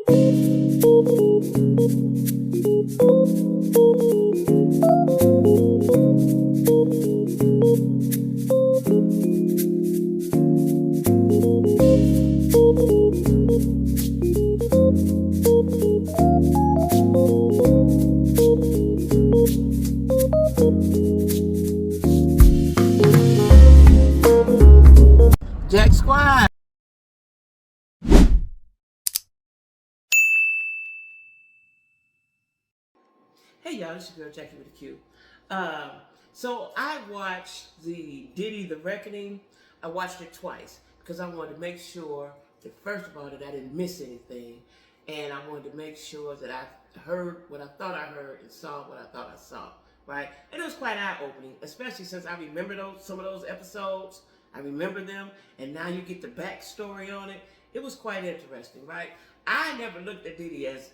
Jack Squad. Hey y'all, it's your girl Jackie with a Q. So I watched the Diddy The Reckoning. I watched it twice because I wanted to make sure that first of all that I didn't miss anything, and I wanted to make sure that I heard what I thought I heard and saw what I thought I saw. Right, and it was quite eye-opening, especially since I remember some of those episodes. I remember them, and now you get the backstory on it. It was quite interesting, right? I never looked at Diddy as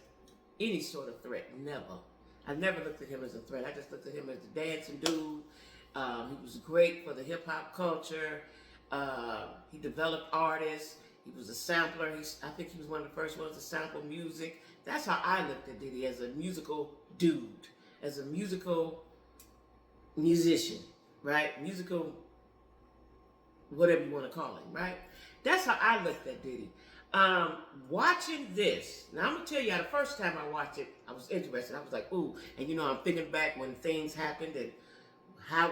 any sort of threat, never. I never looked at him as a threat. I just looked at him as the dancing dude. He was great for the hip hop culture. He developed artists. He was a sampler. I think he was one of the first ones to sample music. That's how I looked at Diddy, as a musical dude, as a musical musician, right? Musical, whatever you want to call him, right? That's how I looked at Diddy. Watching this, now I'm gonna tell you, the first time I watched it, I was interested. I was like, ooh, and I'm thinking back when things happened and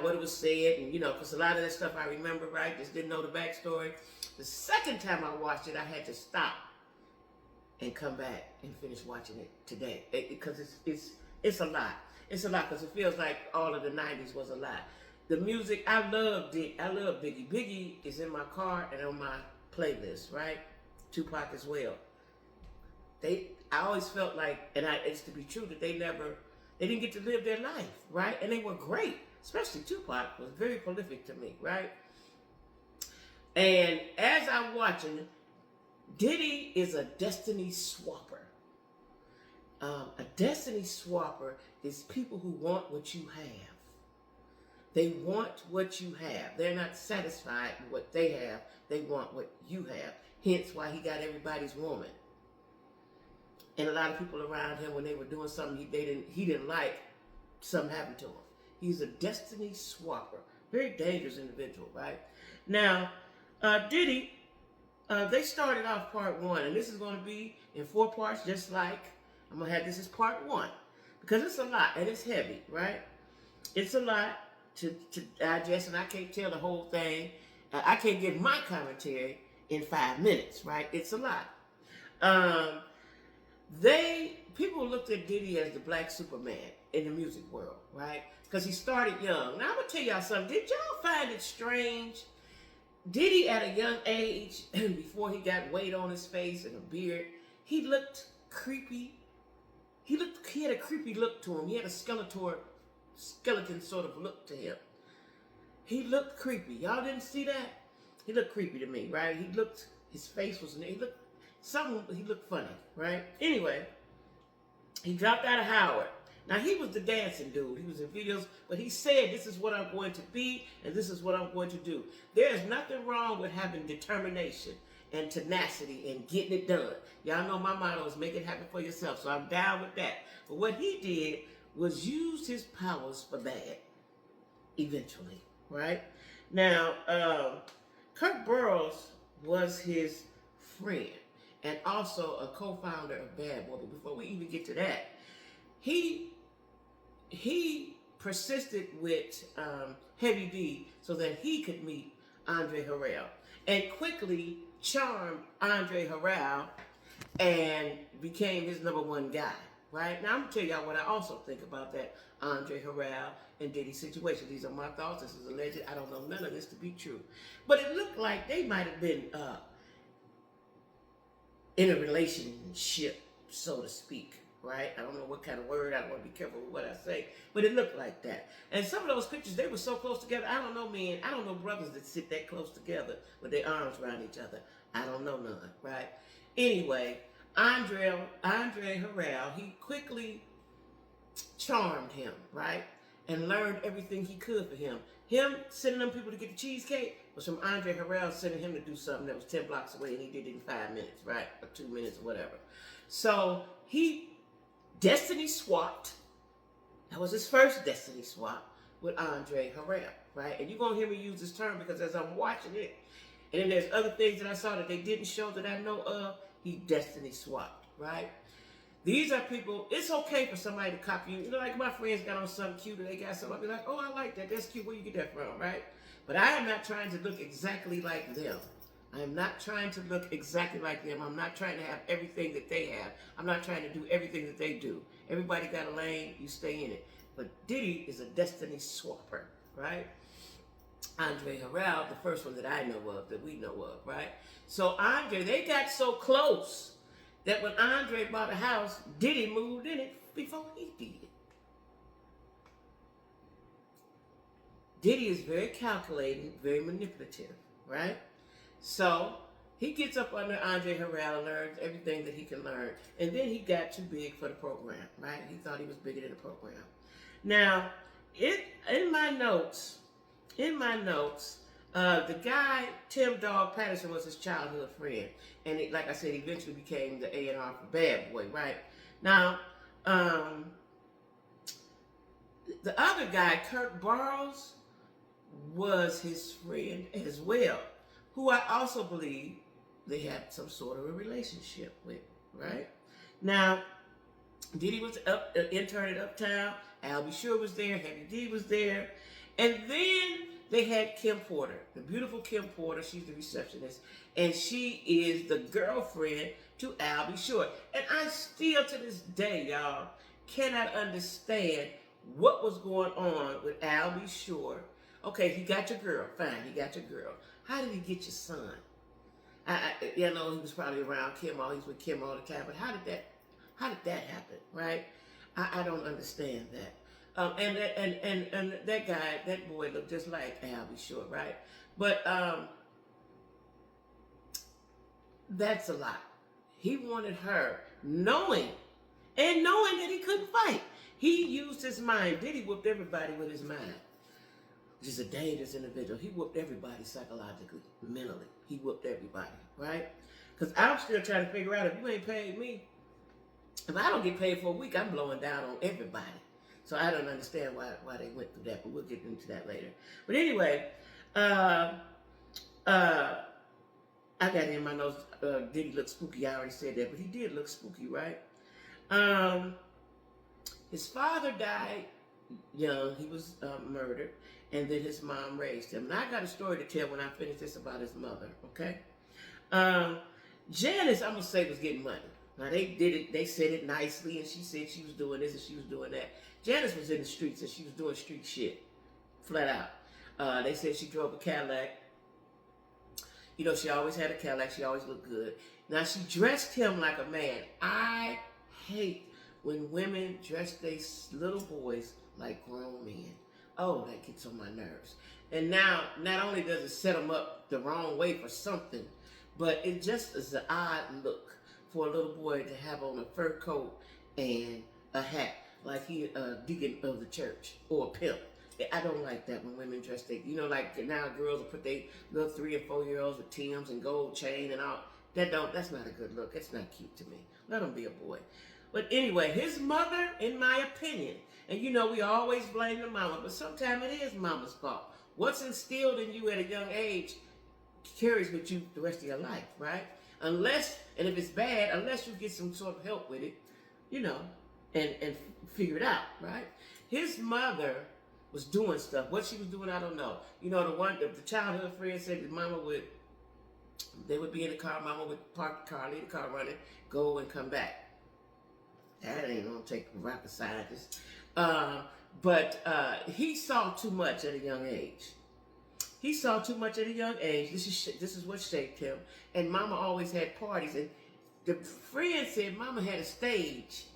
what it was said, and because a lot of that stuff I remember, right? Just didn't know the backstory. The second time I watched it, I had to stop and come back and finish watching it today because it's a lot. It's a lot because it feels like all of the '90s was a lot. The music, I love Biggie. Biggie is in my car and on my playlist, right? Tupac as well. I always felt like, and it's to be true, that they didn't get to live their life, right? And they were great, especially Tupac was very prolific to me, right? And as I'm watching, Diddy is a destiny swapper. A destiny swapper is people who want what you have. They want what you have. They're not satisfied with what they have. They want what you have. Hence why he got everybody's woman. And a lot of people around him, when they were doing something he didn't like, something happened to him. He's a destiny swapper. Very dangerous individual, right? Now, Diddy, they started off part one, and this is going to be in 4 parts, just like I'm going to have this as part 1. Because it's a lot, and it's heavy, right? It's a lot to digest, and I can't tell the whole thing. I can't give my commentary in 5 minutes, right? It's a lot. People looked at Diddy as the black Superman in the music world, right? Because he started young. Now I'm gonna tell y'all something. Did y'all find it strange? Diddy at a young age, before he got weight on his face and a beard, he looked creepy. He had a creepy look to him. He had a skeleton sort of look to him. He looked creepy. Y'all didn't see that? He looked creepy to me, right? His face was, he looked funny, right? Anyway, he dropped out of Howard. Now, he was the dancing dude. He was in videos, but he said, this is what I'm going to be, and this is what I'm going to do. There is nothing wrong with having determination and tenacity and getting it done. Y'all know my motto is make it happen for yourself, so I'm down with that. But what he did was use his powers for bad, eventually, right? Now, Kurt Burrows was his friend and also a co-founder of Bad Boy. But before we even get to that, he persisted with Heavy D so that he could meet Andre Harrell, and quickly charmed Andre Harrell and became his #1 guy, right? Now I'm gonna tell y'all what I also think about that Andre Harrell and Diddy situation. These are my thoughts. This is alleged. I don't know none of this to be true. But it looked like they might have been in a relationship, so to speak, right? I don't know what kind of word. I don't want to be careful with what I say, but it looked like that. And some of those pictures, they were so close together. I don't know, man. I don't know brothers that sit that close together with their arms around each other. I don't know none, right? Anyway, Andre Harrell, he quickly charmed him, right? And learned everything he could for him. Him sending them people to get the cheesecake was from Andre Harrell sending him to do something that was 10 blocks away, and he did it in 5 minutes, right? Or 2 minutes or whatever. So he destiny swapped. That was his first destiny swap with Andre Harrell, right? And you're going to hear me use this term because as I'm watching it, and then there's other things that I saw that they didn't show that I know of, he destiny swapped, right? These are people, it's okay for somebody to copy you. You know, like my friends got on something cute and they got something, I'll be like, oh, I like that. That's cute. Where you get that from, right? But I am not trying to look exactly like them. I am not trying to look exactly like them. I'm not trying to have everything that they have. I'm not trying to do everything that they do. Everybody got a lane, you stay in it. But Diddy is a destiny swapper, right? Andre Harrell, the first one that I know of, that we know of, right? So Andre, they got so close that when Andre bought a house, Diddy moved in it before he did. Diddy is very calculating, very manipulative, right? So he gets up under Andre Harrell and learns everything that he can learn. And then he got too big for the program, right? He thought he was bigger than the program. Now, in my notes, the guy, Tim Dog Patterson, was his childhood friend. And it, like I said, eventually became the A&R for Bad Boy, right? Now, the other guy, Kurt Burrows, was his friend as well, who I also believe they had some sort of a relationship with, right? Now, Diddy was intern at Uptown. Al B. Sure was there. Heavy D was there. And then they had Kim Porter, the beautiful Kim Porter. She's the receptionist. And she is the girlfriend to Al B. Sure. And I still, to this day, y'all, cannot understand what was going on with Al B. Sure. Okay, he got your girl. Fine, he got your girl. How did he get your son? You know, he was probably around Kim, always with Kim all the time. But how did that happen, right? I don't understand that. And that guy, that boy looked just like Al B. Sure, right? But that's a lot. He wanted her, knowing that he couldn't fight. He used his mind. Diddy whooped everybody with his mind. Which is a dangerous individual. He whooped everybody psychologically, mentally. He whooped everybody, right? Because I'm still trying to figure out, if you ain't paid me, if I don't get paid for a week, I'm blowing down on everybody. So I don't understand why they went through that, but we'll get into that later. But anyway, I got in my notes, Diddy looked spooky. I already said that, but he did look spooky, right? His father died young. He was murdered, and then his mom raised him. And I got a story to tell when I finish this about his mother, okay? Janice, I'm going to say, was getting money. Now, they said it nicely, and she said she was doing this and she was doing that. Janice was in the streets, and she was doing street shit, flat out. They said she drove a Cadillac. You know, she always had a Cadillac. She always looked good. Now, she dressed him like a man. I hate when women dress their little boys like grown men. Oh, that gets on my nerves. And now, not only does it set them up the wrong way for something, but it just is an odd look for a little boy to have on a fur coat and a hat like he a deacon of the church or a pimp. I don't like that when women dress they, you know, like now girls will put their little 3 and 4 year olds with Timbs and gold chain and all. That's not a good look. It's not cute to me. Let him be a boy. But anyway, his mother, in my opinion, and you know we always blame the mama, but sometimes it is mama's fault. What's instilled in you at a young age carries with you the rest of your life, right? Unless, and if it's bad, unless you get some sort of help with it, you know, and figure it out, right? His mother was doing stuff. What she was doing, I don't know. You know, the childhood friend said that they would be in the car, mama would park the car, leave the car running, go and come back. That ain't gonna take a rocket scientist. But he saw too much at a young age. He saw too much at a young age. This is what shaped him. And mama always had parties. And the friend said mama had a stage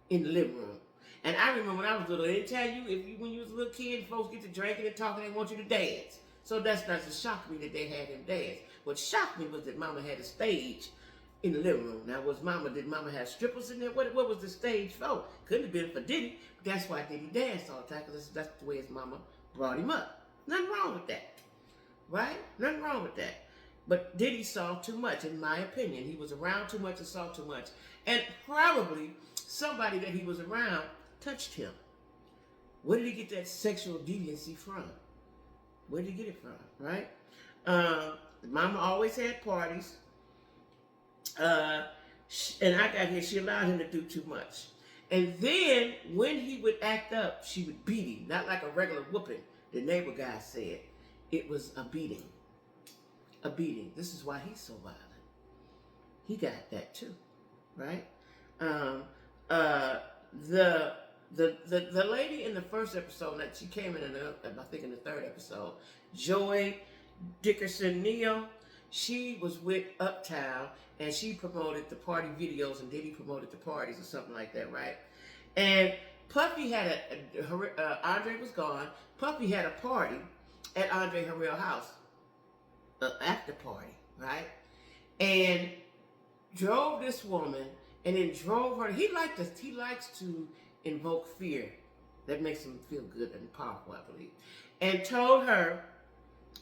in the living room. And I remember when I was little, they tell you, when you was a little kid, folks get to drinking and talking, they want you to dance. So that's not to shock me that they had him dance. What shocked me was that mama had a stage in the living room. Now, did mama have strippers in there? What was the stage for? Couldn't have been for Diddy. But that's why Diddy danced all the time, because that's the way his mama brought him up. Nothing wrong with that, right? Nothing wrong with that. But Diddy saw too much, in my opinion. He was around too much and saw too much. And probably somebody that he was around touched him. Where did he get that sexual deviancy from? Where did he get it from, right? Mama always had parties. And I got here, she allowed him to do too much. And then when he would act up, she would beat him. Not like a regular whooping. The neighbor guy said it was a beating. A beating. This is why he's so violent. He got that too, right? The lady in the first episode, that she came in, I think in the third episode, Joy Dickerson Neal, she was with Uptown, and she promoted the party videos, and Diddy promoted the parties or something like that, right? And Puffy had Andre was gone. Puffy had a party at Andre Harrell's house, after party, right? And drove this woman, and then drove her. He likes to invoke fear. That makes him feel good and powerful, I believe. And told her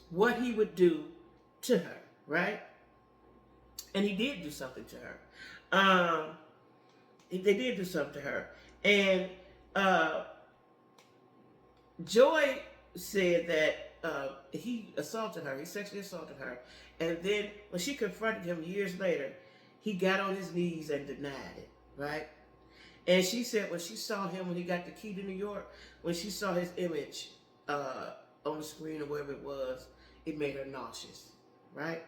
what he would do to her, right? And he did do something to her. They did do something to her. And Joy said that he assaulted her. He sexually assaulted her. And then when she confronted him years later, he got on his knees and denied it, right? And she said when she saw him, when he got the key to New York, when she saw his image on the screen or wherever it was, it made her nauseous, right?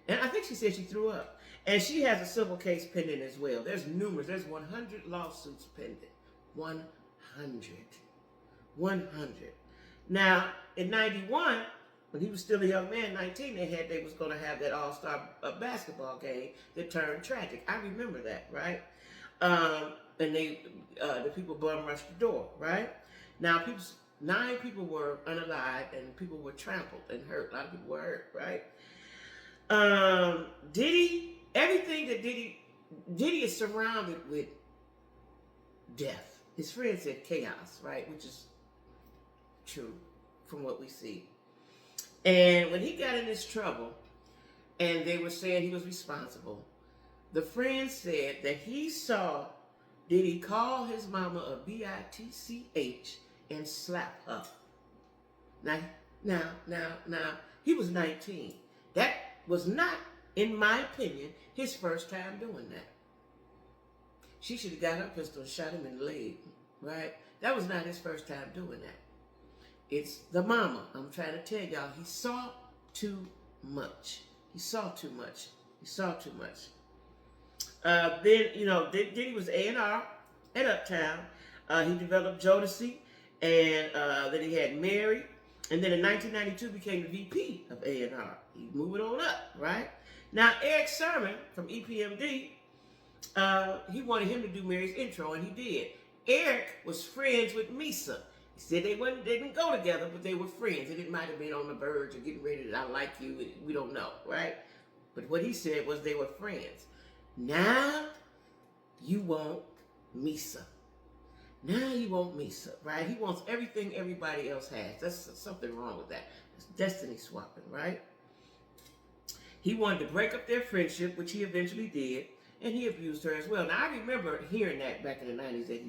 And I think she said she threw up. And she has a civil case pending as well. There's 100 lawsuits pending. 100. Now, in 91, when he was still a young man, 19, they was going to have that all-star basketball game that turned tragic. I remember that, right? And the people bum rushed the door, right? Now, 9 people were unalived, and people were trampled and hurt. A lot of people were hurt, right? Diddy, everything that Diddy is surrounded with death. His friend said chaos, right? Which is true from what we see. And when he got in this trouble, and they were saying he was responsible, the friend said that he saw Diddy call his mama a bitch and slap her. Now, he was 19. That was not, in my opinion, his first time doing that. She should have got her pistol and shot him in the leg, right? That was not his first time doing that. It's the mama. I'm trying to tell y'all, he saw too much. He saw too much. Then, Diddy was A&R at Uptown. He developed Jodeci, and then he had Mary. And then in 1992 became the VP of A&R. He's moving on up, right? Now, Eric Sermon from EPMD, he wanted him to do Mary's intro, and he did. Eric was friends with Misa. He said they didn't go together, but they were friends. And it might have been on the verge of getting ready to I like you. We don't know, right? But what he said was they were friends. Now, you want Misa. Now he wants Misa, right? He wants everything everybody else has. That's something wrong with that. It's destiny swapping, right? He wanted to break up their friendship, which he eventually did, and he abused her as well. Now, I remember hearing that back in the 90s that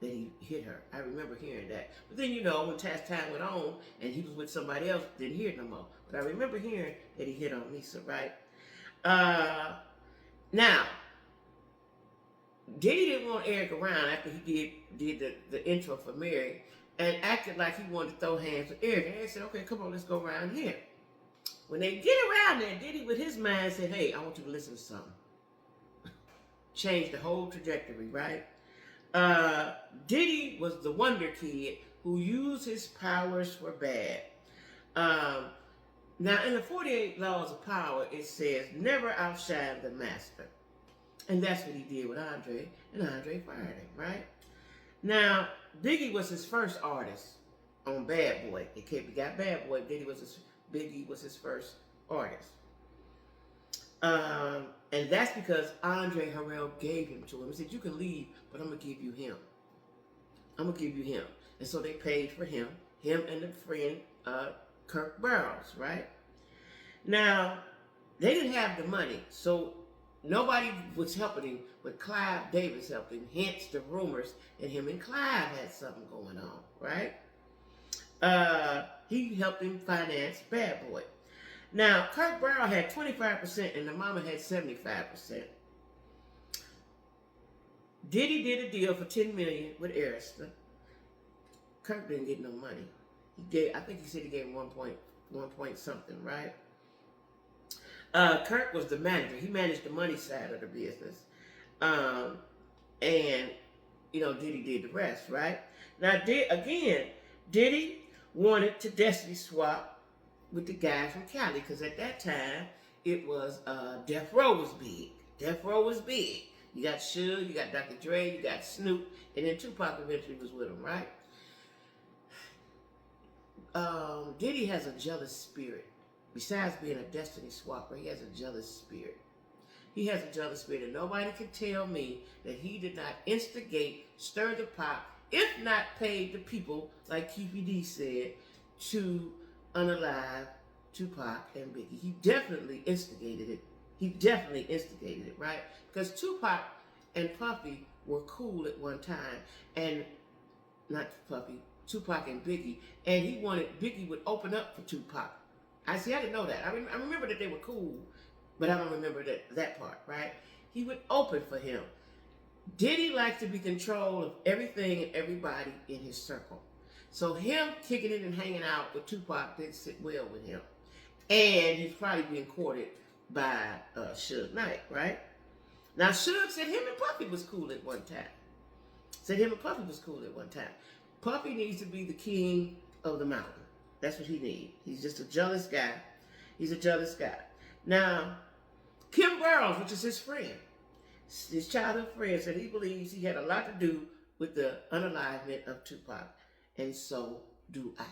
he hit her. I remember hearing that. But then, when time went on and he was with somebody else, didn't hear it no more. But I remember hearing that he hit on Misa, right? Now, Diddy didn't want Eric around after he did the intro for Mary and acted like he wanted to throw hands with Eric. And Eric said, okay, come on, let's go around here. When they get around there, Diddy with his mind said, hey, I want you to listen to something. Changed the whole trajectory, right? Diddy was the wonder kid who used his powers for bad. Now, in the 48 Laws of Power, it says, never outshine the master. And that's what he did with Andre, and Andre fired him, right? Now, Biggie was his first artist on Bad Boy. He got Bad Boy. Biggie was his first artist. And that's because Andre Harrell gave him to him. He said, you can leave, but I'm going to give you him. And so they paid for him, him and the friend Kirk Burroughs, right? Now, they didn't have the money, so nobody was helping him, but Clive Davis helped him, hence the rumors that him and Clive had something going on, right? He helped him finance Bad Boy. Now, Kirk Burroughs had 25% and the mama had 75%. Diddy did a deal for $10 million with Arista. Kirk didn't get no money. I think he said he gave him 1 point something, right? Kirk was the manager. He managed the money side of the business. And, Diddy did the rest, right? Now, Diddy wanted to destiny swap with the guys from Cali, because at that time, it was, Death Row was big. Death Row was big. You got Suge, you got Dr. Dre, you got Snoop, and then Tupac eventually was with him, right? Diddy has a jealous spirit. Besides being a destiny swapper, he has a jealous spirit. He has a jealous spirit, and nobody can tell me that he did not instigate, stir the pot, if not paid the people, like QPD said, to unalive Tupac and Biggie. He definitely instigated it. Right? Because Tupac and Puffy were cool at one time, and not Puffy, Tupac and Biggie, and he wanted Biggie would open up for Tupac. I didn't know that. I remember that they were cool, but I don't remember that part, right? He would open for him. Diddy likes to be in control of everything and everybody in his circle. So him kicking it and hanging out with Tupac didn't sit well with him. And he's probably being courted by Suge Knight, right? Now, Suge said him and Puffy was cool at one time. Puffy needs to be the king of the mountain. That's what he needs. He's just a jealous guy. Now, Kim Burroughs, which is his friend, his childhood friend, said he believes he had a lot to do with the unalivement of Tupac. And so do I.